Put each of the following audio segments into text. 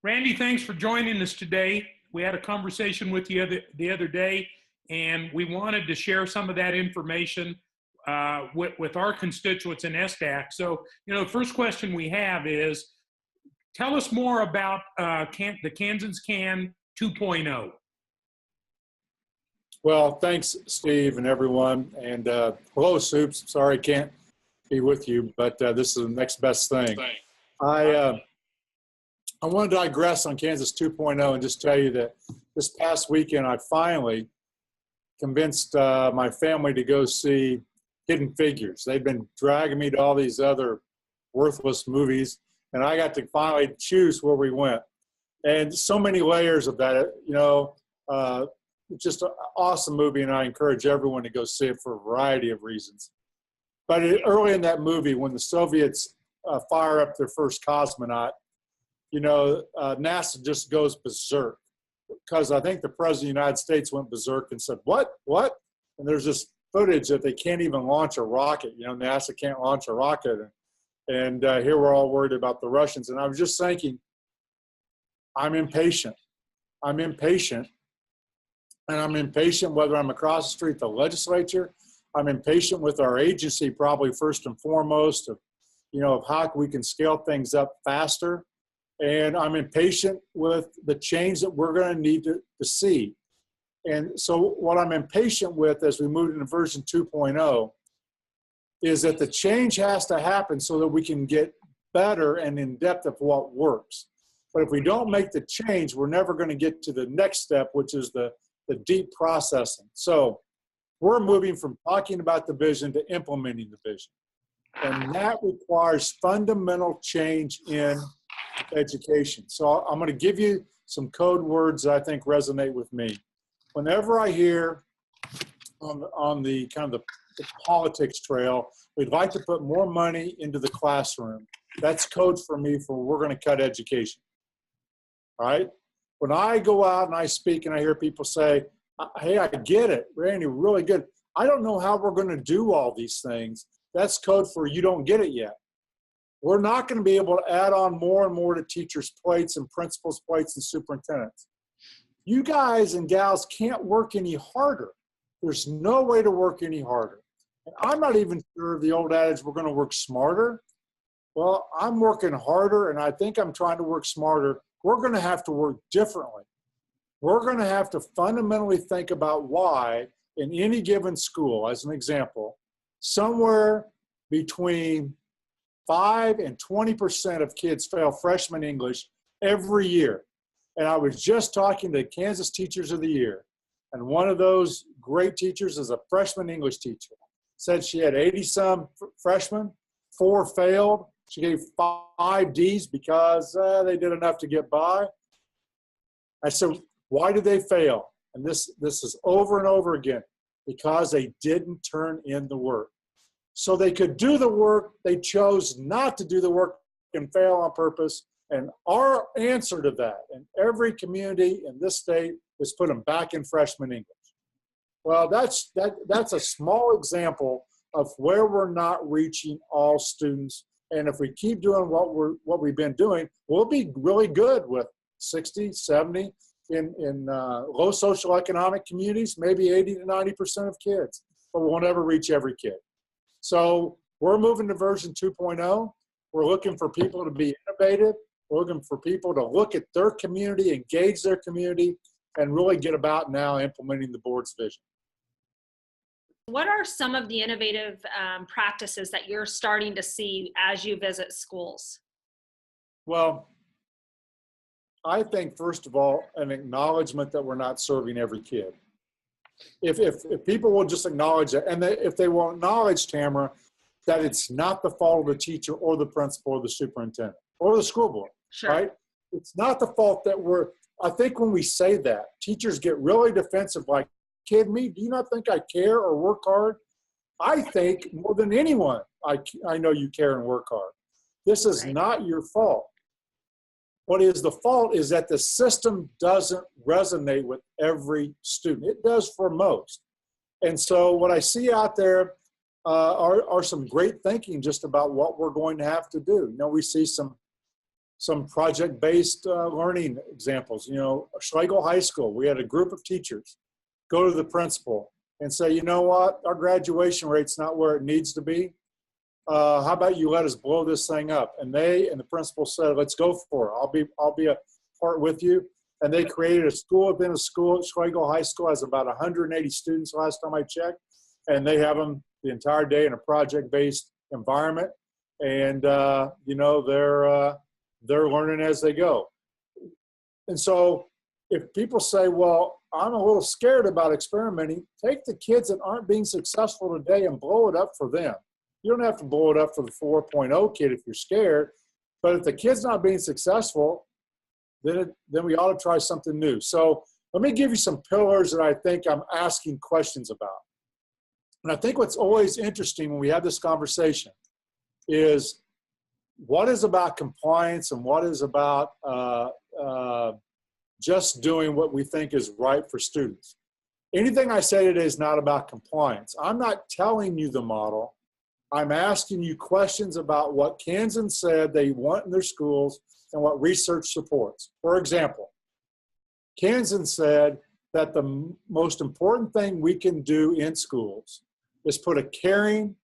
Randy, thanks for joining us today. We had a conversation with you the other day, and we wanted to share some of that information with our constituents in SDAC. So, the first question we have is, tell us more about the Kansas Can 2.0. Well, thanks, Steve and everyone. And hello, Soups. Sorry I can't be with you, but this is the next best thing. I want to digress on Kansas 2.0 and just tell you that this past weekend I finally convinced my family to go see Hidden Figures. They've been dragging me to all these other worthless movies, and I got to finally choose where we went. And so many layers of that, just an awesome movie, and I encourage everyone to go see it for a variety of reasons. But early in that movie, when the Soviets fire up their first cosmonaut, NASA just goes berserk, because I think the President of the United States went berserk and said, what? And there's this footage that they can't even launch a rocket. NASA can't launch a rocket. And here we're all worried about the Russians. And I was just thinking, I'm impatient. And I'm impatient whether I'm across the street, the legislature. I'm impatient with our agency, probably first and foremost, of how we can scale things up faster. And I'm impatient with the change that we're going to need to see. And so what I'm impatient with as we move into version 2.0 is that the change has to happen so that we can get better and in depth of what works. But if we don't make the change, we're never going to get to the next step, which is the deep processing. So we're moving from talking about the vision to implementing the vision. And that requires fundamental change in education. So I'm going to give you some code words that I think resonate with me. Whenever I hear on the kind of the politics trail, we'd like to put more money into the classroom. That's code for me for we're going to cut education. All right? When I go out and I speak and I hear people say, hey, I get it, Randy, really good. I don't know how we're going to do all these things. That's code for you don't get it yet. We're not going to be able to add on more and more to teachers' plates and principals' plates and superintendents. You guys and gals can't work any harder. There's no way to work any harder. And I'm not even sure of the old adage, we're going to work smarter. Well, I'm working harder, and I think I'm trying to work smarter. We're going to have to work differently. We're going to have to fundamentally think about why in any given school, as an example, somewhere between 5 and 20% of kids fail freshman English every year. And I was just talking to Kansas Teachers of the Year, and one of those great teachers is a freshman English teacher. Said she had 80-some freshmen, 4 failed. She gave 5 Ds because they did enough to get by. I said, why did they fail? And this is over and over again, because they didn't turn in the work. So they could do the work, they chose not to do the work and fail on purpose. And our answer to that in every community in this state is put them back in freshman English. Well, that's a small example of where we're not reaching all students. And if we keep doing what we've been doing, we'll be really good with 60, 70 in low social economic communities, maybe 80 to 90% of kids, but we'll never reach every kid. So we're moving to version 2.0. We're looking for people to be innovative. We're looking for people to look at their community, engage their community, and really get about now implementing the board's vision. What are some of the innovative practices that you're starting to see as you visit schools? Well, I think, first of all, an acknowledgement that we're not serving every kid. If people will just acknowledge that, and if they will acknowledge, Tamara, that it's not the fault of the teacher or the principal or the superintendent or the school board, sure. Right? It's not the fault that I think when we say that, teachers get really defensive, like, kid me, do you not think I care or work hard? I think more than anyone, I know you care and work hard. This is not your fault. What is the fault is that the system doesn't resonate with every student. It does for most. And so what I see out there are some great thinking just about what we're going to have to do. We see some some project-based learning examples. You know, Schlegel High School, we had a group of teachers go to the principal and say, you know what, our graduation rate's not where it needs to be. How about you let us blow this thing up? And they and the principal said, let's go for it. I'll be a part with you. And they created a school within a school. Schlegel High School has about 180 students last time I checked. And they have them the entire day in a project-based environment. And, you know, they're learning as they go. And so if people say, well, I'm a little scared about experimenting, take the kids that aren't being successful today and blow it up for them. You don't have to blow it up for the 4.0 kid if you're scared. But if the kid's not being successful, then we ought to try something new. So let me give you some pillars that I think I'm asking questions about. And I think what's always interesting when we have this conversation is what is about compliance and what is about just doing what we think is right for students. Anything I say today is not about compliance. I'm not telling you the model. I'm asking you questions about what Kansan said they want in their schools and what research supports. For example, Kansan said that the most important thing we can do in schools is put a caring,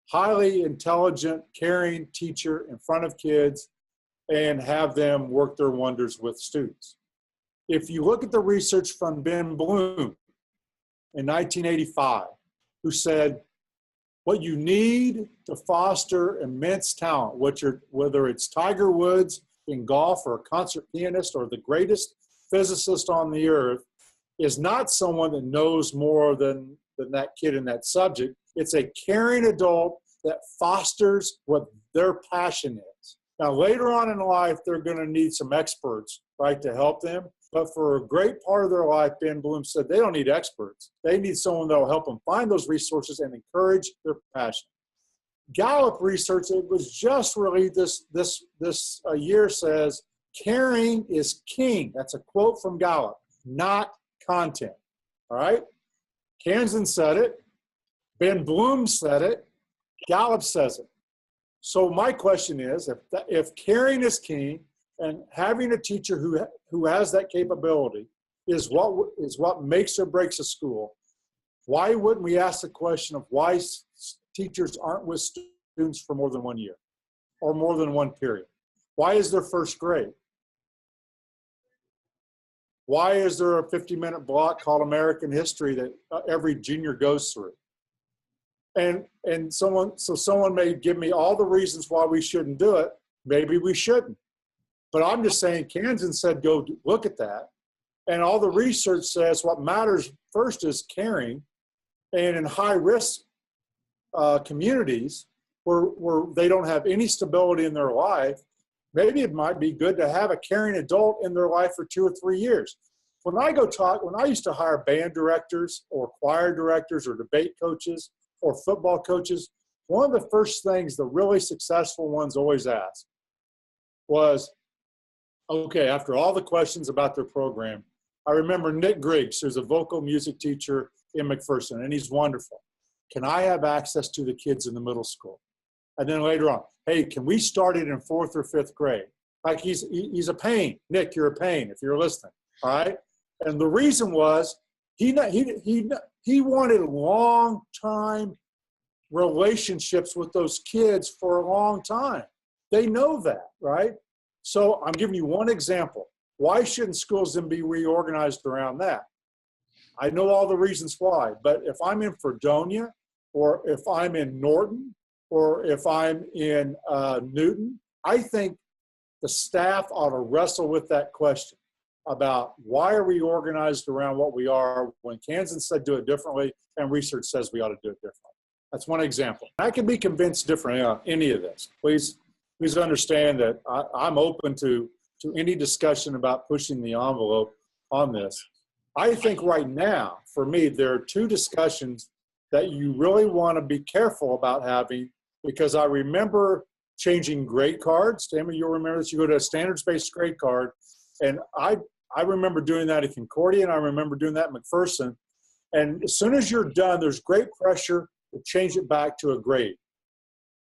highly intelligent, caring teacher in front of kids and have them work their wonders with students. If you look at the research from Ben Bloom in 1985, who said, what you need to foster immense talent, whether it's Tiger Woods in golf or a concert pianist or the greatest physicist on the earth, is not someone that knows more than that kid in that subject. It's a caring adult that fosters what their passion is. Now, later on in life, they're going to need some experts, right, to help them. But for a great part of their life, Ben Bloom said they don't need experts. They need someone that will help them find those resources and encourage their passion. Gallup research, it was just released this year, says caring is king. That's a quote from Gallup, not content. All right? Kansan said it. Ben Bloom said it. Gallup says it. So my question is, if caring is king and having a teacher who has that capability is what makes or breaks a school, why wouldn't we ask the question of why teachers aren't with students for more than 1 year or more than one period? Why is there first grade? Why is there a 50-minute block called American History that every junior goes through? And someone may give me all the reasons why we shouldn't do it. Maybe we shouldn't. But I'm just saying, Kansan said, go look at that. And all the research says what matters first is caring. And in high-risk communities where they don't have any stability in their life, maybe it might be good to have a caring adult in their life for 2 or 3 years. When I used to hire band directors or choir directors or debate coaches or football coaches, one of the first things the really successful ones always ask was, okay, after all the questions about their program, I remember Nick Griggs, who's a vocal music teacher in McPherson, and he's wonderful. Can I have access to the kids in the middle school? And then later on, hey, can we start it in 4th or 5th grade? Like he's a pain. Nick, you're a pain if you're listening, all right? And the reason was he wanted long-time relationships with those kids for a long time. They know that, right? So I'm giving you one example. Why shouldn't schools then be reorganized around that? I know all the reasons why, but if I'm in Fredonia or if I'm in Norton or if I'm in Newton, I think the staff ought to wrestle with that question about why are we organized around what we are when Kansan said do it differently and research says we ought to do it differently. That's one example. I can be convinced differently on any of this. Please understand that I'm open to any discussion about pushing the envelope on this. I think right now, for me, there are 2 discussions that you really want to be careful about having, because I remember changing grade cards. Tammy, you'll remember this. You go to a standards-based grade card, and I remember doing that at Concordia, and I remember doing that at McPherson. And as soon as you're done, there's great pressure to change it back to a grade.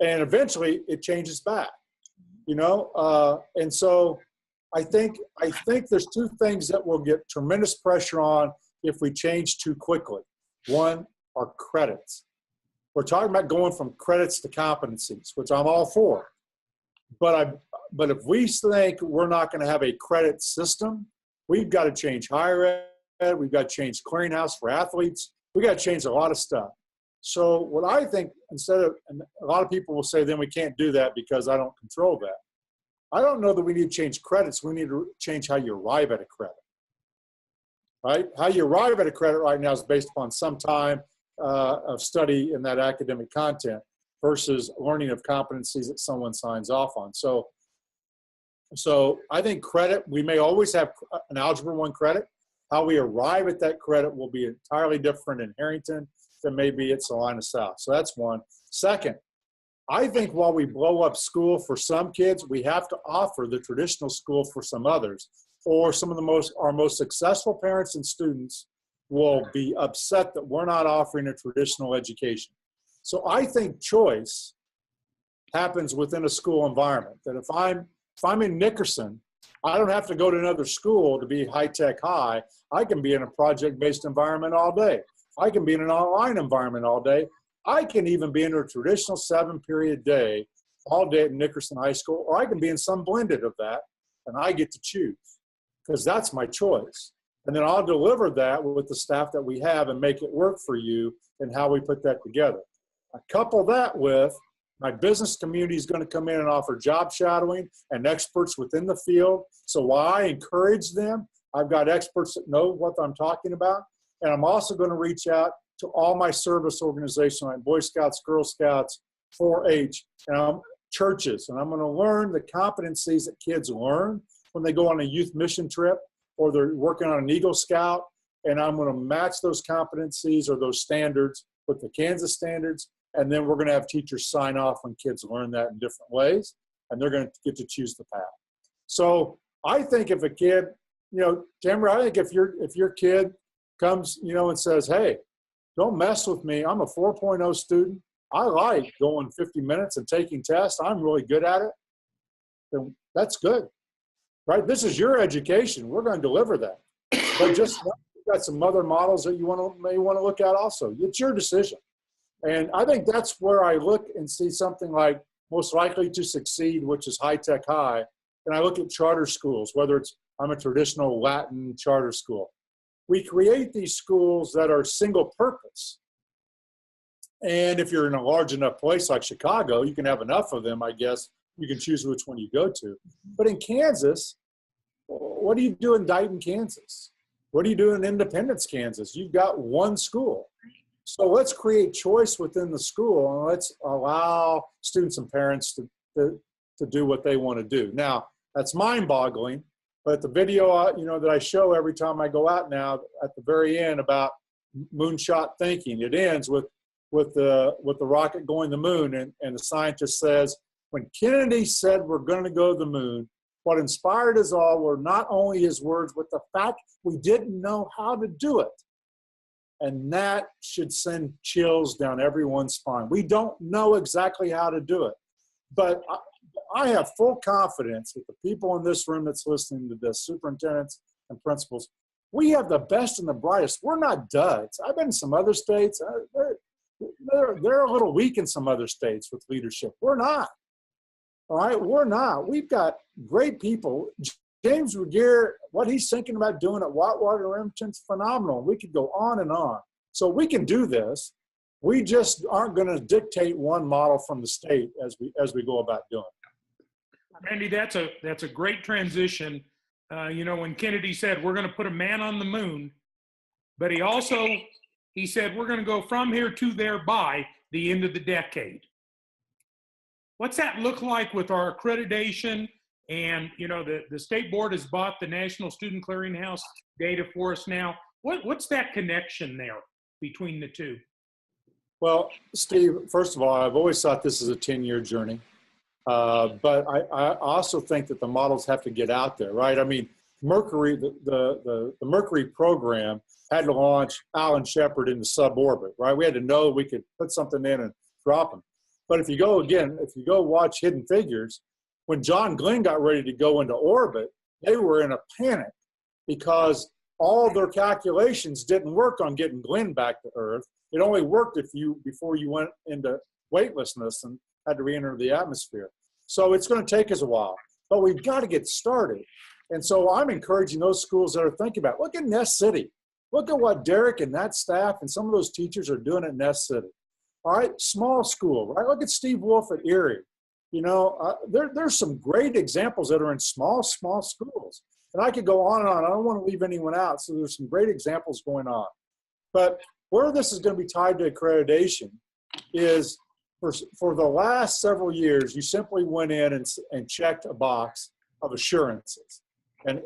And eventually, it changes back And so I think there's two things that will get tremendous pressure on if we change too quickly. One are credits. We're talking about going from credits to competencies, which I'm all for. But if we think we're not going to have a credit system, we've got to change higher ed. We've got to change clearinghouse for athletes. We've got to change a lot of stuff. So what I think, and a lot of people will say, then we can't do that because I don't control that. I don't know that we need to change credits. We need to change how you arrive at a credit, right? How you arrive at a credit right now is based upon some time of study in that academic content versus learning of competencies that someone signs off on. So I think credit, we may always have an Algebra 1 credit. How we arrive at that credit will be entirely different in Harrington than maybe at Salina South. So that's one. Second, I think while we blow up school for some kids, we have to offer the traditional school for some others, or some of our most successful parents and students will be upset that we're not offering a traditional education. So I think choice happens within a school environment. That if I'm in Nickerson, I don't have to go to another school to be high-tech high. I can be in a project-based environment all day. I can be in an online environment all day. I can even be in a traditional 7-period day all day at Nickerson High School, or I can be in some blended of that, and I get to choose because that's my choice. And then I'll deliver that with the staff that we have and make it work for you and how we put that together. I couple that with my business community is going to come in and offer job shadowing and experts within the field. So while I encourage them, I've got experts that know what I'm talking about. And I'm also going to reach out to all my service organizations like Boy Scouts, Girl Scouts, 4-H, and churches. And I'm going to learn the competencies that kids learn when they go on a youth mission trip or they're working on an Eagle Scout. And I'm going to match those competencies or those standards with the Kansas standards. And then we're going to have teachers sign off when kids learn that in different ways. And they're going to get to choose the path. So I think if a kid, Tamara, I think if your kid comes, and says, hey, don't mess with me. I'm a 4.0 student. I like going 50 minutes and taking tests. I'm really good at it. Then that's good, right? This is your education. We're going to deliver that. But just you've got some other models that you may want to look at also. It's your decision. And I think that's where I look and see something like most likely to succeed, which is high-tech high. And I look at charter schools, whether I'm a traditional Latin charter school. We create these schools that are single purpose. And if you're in a large enough place like Chicago, you can have enough of them, I guess. You can choose which one you go to. But in Kansas, what do you do in Dighton, Kansas? What do you do in Independence, Kansas? You've got one school. So let's create choice within the school and let's allow students and parents to do what they want to do. Now, that's mind-boggling. But the video, that I show every time I go out now, at the very end about moonshot thinking, it ends with the rocket going to the moon, and the scientist says, when Kennedy said we're going to go to the moon, what inspired us all were not only his words, but the fact we didn't know how to do it. And that should send chills down everyone's spine. We don't know exactly how to do it, but I have full confidence with the people in this room that's listening to this, superintendents and principals. We have the best and the brightest. We're not duds. I've been in some other states. They're a little weak in some other states with leadership. We're not. All right, we're not. We've got great people. James Regier, what he's thinking about doing at Whitewater and Remington's phenomenal. We could go on and on. So we can do this. We just aren't going to dictate one model from the state as we go about doing it. Randy, that's a great transition. When Kennedy said, we're going to put a man on the moon, but he said, we're going to go from here to there by the end of the decade. What's that look like with our accreditation? And, the state board has bought the National Student Clearinghouse data for us now. What's that connection there between the two? Well, Steve, first of all, I've always thought this is a 10-year journey. But I also think that the models have to get out there, right? I mean, Mercury, the Mercury program had to launch Alan Shepard into suborbit, right? We had to know we could put something in and drop them. But if you go watch Hidden Figures, when John Glenn got ready to go into orbit, they were in a panic because all their calculations didn't work on getting Glenn back to Earth. It only worked before you went into weightlessness and had to re-enter the atmosphere. So it's going to take us a while, but we've got to get started. And so I'm encouraging those schools that are thinking about, look at Nest City. Look at what Derek and that staff and some of those teachers are doing at Nest City. All right, small school, right? Look at Steve Wolf at Erie. You know, there's some great examples that are in small schools. And I could go on and on. I don't want to leave anyone out. So there's some great examples going on. But where this is going to be tied to accreditation is for the last several years, you simply went in and checked a box of assurances. And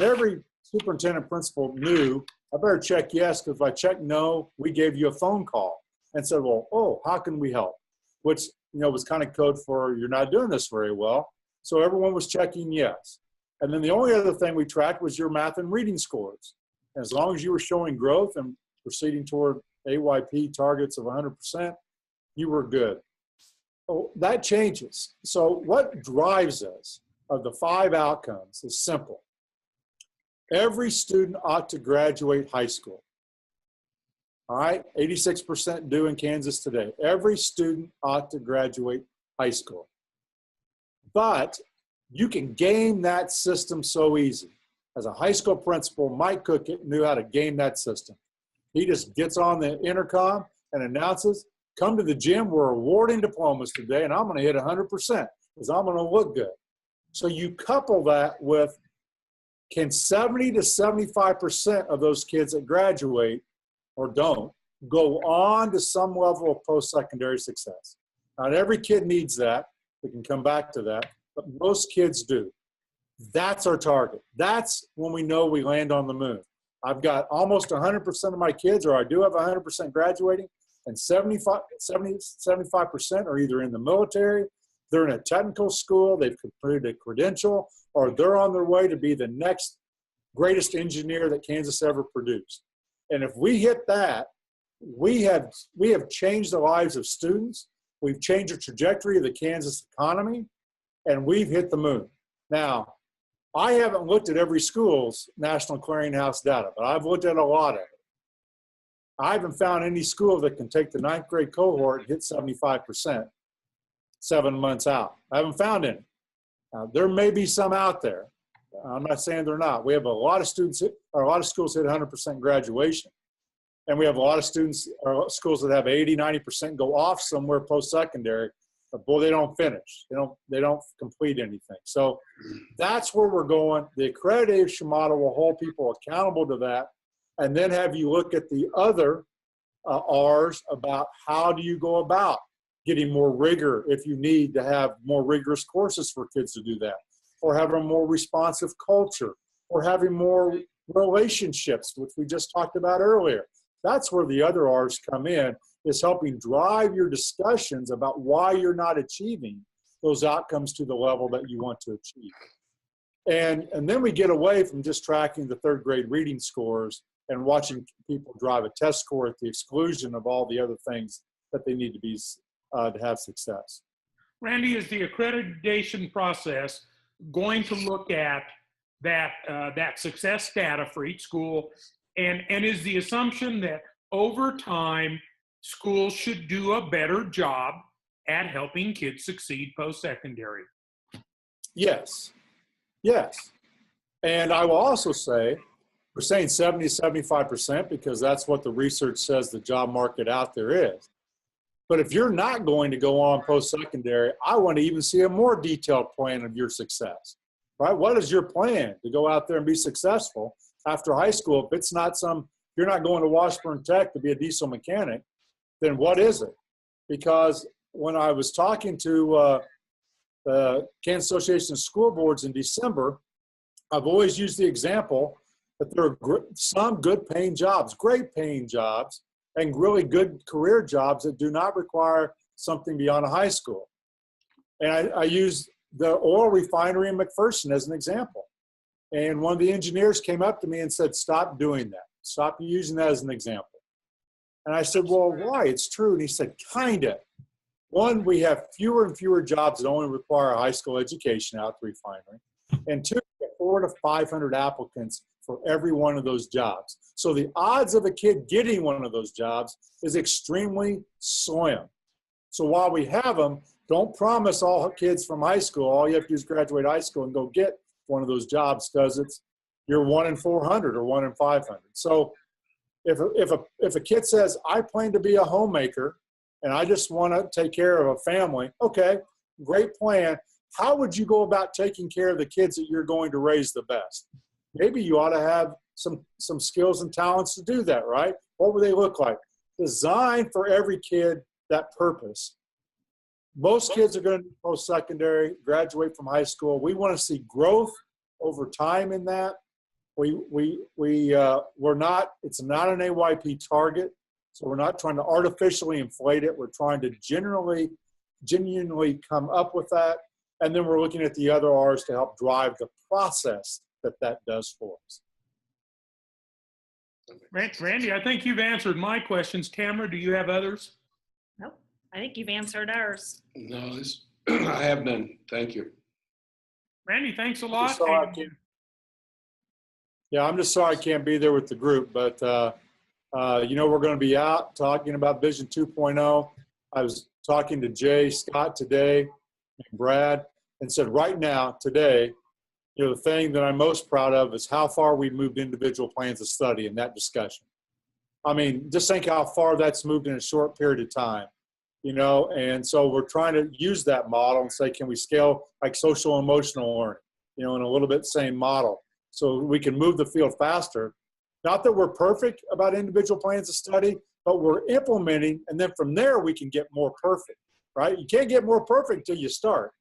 every superintendent principal knew, I better check yes, because if I check no, we gave you a phone call and said, well, oh, how can we help? Which, you know, was kind of code for you're not doing this very well. So everyone was checking yes. And then the only other thing we tracked was your math and reading scores. And as long as you were showing growth and proceeding toward AYP targets of 100%, you were good. Oh, that changes. So what drives us of the 5 outcomes is simple. Every student ought to graduate high school. All right, 86% do in Kansas today. Every student ought to graduate high school. But you can game that system so easy. As a high school principal, Mike Cook knew how to game that system. He just gets on the intercom and announces, come to the gym, we're awarding diplomas today, and I'm going to hit 100% because I'm going to look good. So you couple that with, can 70 to 75% of those kids that graduate or don't go on to some level of post-secondary success? Not every kid needs that. We can come back to that, but most kids do. That's our target. That's when we know we land on the moon. I've got almost 100% of my kids, or I do have 100% graduating, and 75% are either in the military, they're in a technical school, they've completed a credential, or they're on their way to be the next greatest engineer that Kansas ever produced. And if we hit that, we have changed the lives of students, we've changed the trajectory of the Kansas economy, and we've hit the moon. Now, I haven't looked at every school's National Clearinghouse data, but I've looked at a lot of it. I haven't found any school that can take the 9th grade cohort and hit 75% 7 months out. I haven't found any. There may be some out there. I'm not saying they're not. We have a lot of students, or a lot of schools hit 100% graduation. And we have a lot of students, or schools that have 80, 90% go off somewhere post-secondary, but boy, they don't finish. They don't complete anything. So that's where we're going. The accreditation model will hold people accountable to that, and then have you look at the other R's about how do you go about getting more rigor if you need to have more rigorous courses for kids to do that, or have a more responsive culture, or having more relationships, which we just talked about earlier. That's where the other R's come in, is helping drive your discussions about why you're not achieving those outcomes to the level that you want to achieve. And then we get away from just tracking the 3rd grade reading scores and watching people drive a test score at the exclusion of all the other things that they need to be to have success. Randy, is the accreditation process going to look at that success data for each school? And is the assumption that over time, schools should do a better job at helping kids succeed post-secondary? Yes. Yes. And I will also say, we're saying 70 to 75% because that's what the research says the job market out there is. But if you're not going to go on post-secondary, I want to even see a more detailed plan of your success, right? What is your plan to go out there and be successful after high school? If it's not you're not going to Washburn Tech to be a diesel mechanic, then what is it? Because when I was talking to the Kansas Association of School Boards in December, I've always used the example that there are some good paying jobs, great paying jobs, and really good career jobs that do not require something beyond a high school. And I use the oil refinery in McPherson as an example. And one of the engineers came up to me and said, stop doing that. Stop using that as an example. And I said, well, why? It's true. And he said, kinda. One, we have fewer and fewer jobs that only require a high school education out at the refinery. And two, we have 400 to 500 applicants for every one of those jobs. So the odds of a kid getting one of those jobs is extremely slim. So while we have them, don't promise all kids from high school, all you have to do is graduate high school and go get one of those jobs, because you're 1 in 400 or 1 in 500. So if a kid says, I plan to be a homemaker and I just want to take care of a family, okay, great plan. How would you go about taking care of the kids that you're going to raise the best? Maybe you ought to have some skills and talents to do that, right? What would they look like? Design for every kid that purpose. Most kids are going to do post-secondary, graduate from high school. We want to see growth over time in that. We're not, it's not an AYP target, so we're not trying to artificially inflate it. We're trying to genuinely come up with that. And then we're looking at the other R's to help drive the process that does for us. Randy, I think you've answered my questions. Tamara, do you have others? Nope. I think you've answered ours. No, I have none. Thank you. Randy, thanks a lot. Yeah, I'm just sorry I can't be there with the group, but you know, we're going to be out talking about Vision 2.0. I was talking to Jay Scott today and Brad, and said right now, today, you know, the thing that I'm most proud of is how far we moved individual plans of study in that discussion. I mean, just think how far that's moved in a short period of time, you know, and so we're trying to use that model and say, can we scale like social and emotional learning, you know, in a little bit same model, so we can move the field faster. Not that we're perfect about individual plans of study, but we're implementing, and then from there we can get more perfect, right? You can't get more perfect till you start.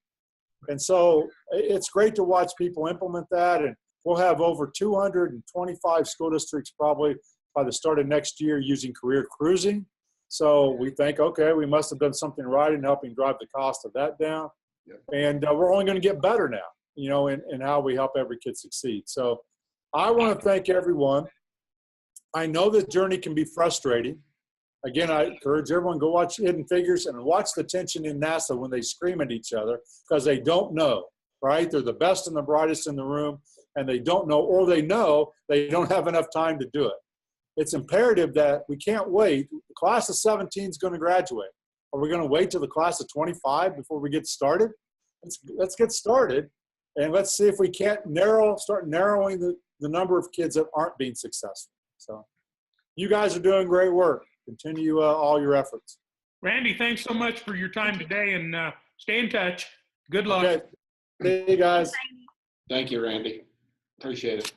And so it's great to watch people implement that, and we'll have over 225 school districts probably by the start of next year using career cruising. So we think, okay, we must have done something right in helping drive the cost of that down. Yep. And we're only going to get better now, you know, in how we help every kid succeed. So I want to thank everyone. I know the journey can be frustrating. Again, I encourage everyone, go watch Hidden Figures and watch the tension in NASA when they scream at each other, because they don't know, right? They're the best and the brightest in the room, and they don't know, or they know they don't have enough time to do it. It's imperative that we can't wait. The class of 17 is going to graduate. Are we going to wait till the class of 25 before we get started? Let's get started, and let's see if we can't start narrowing the number of kids that aren't being successful. So you guys are doing great work. Continue all your efforts. Randy, thanks so much for your time today, and stay in touch. Good luck. Okay. Hey, guys. Thank you, Randy. Appreciate it.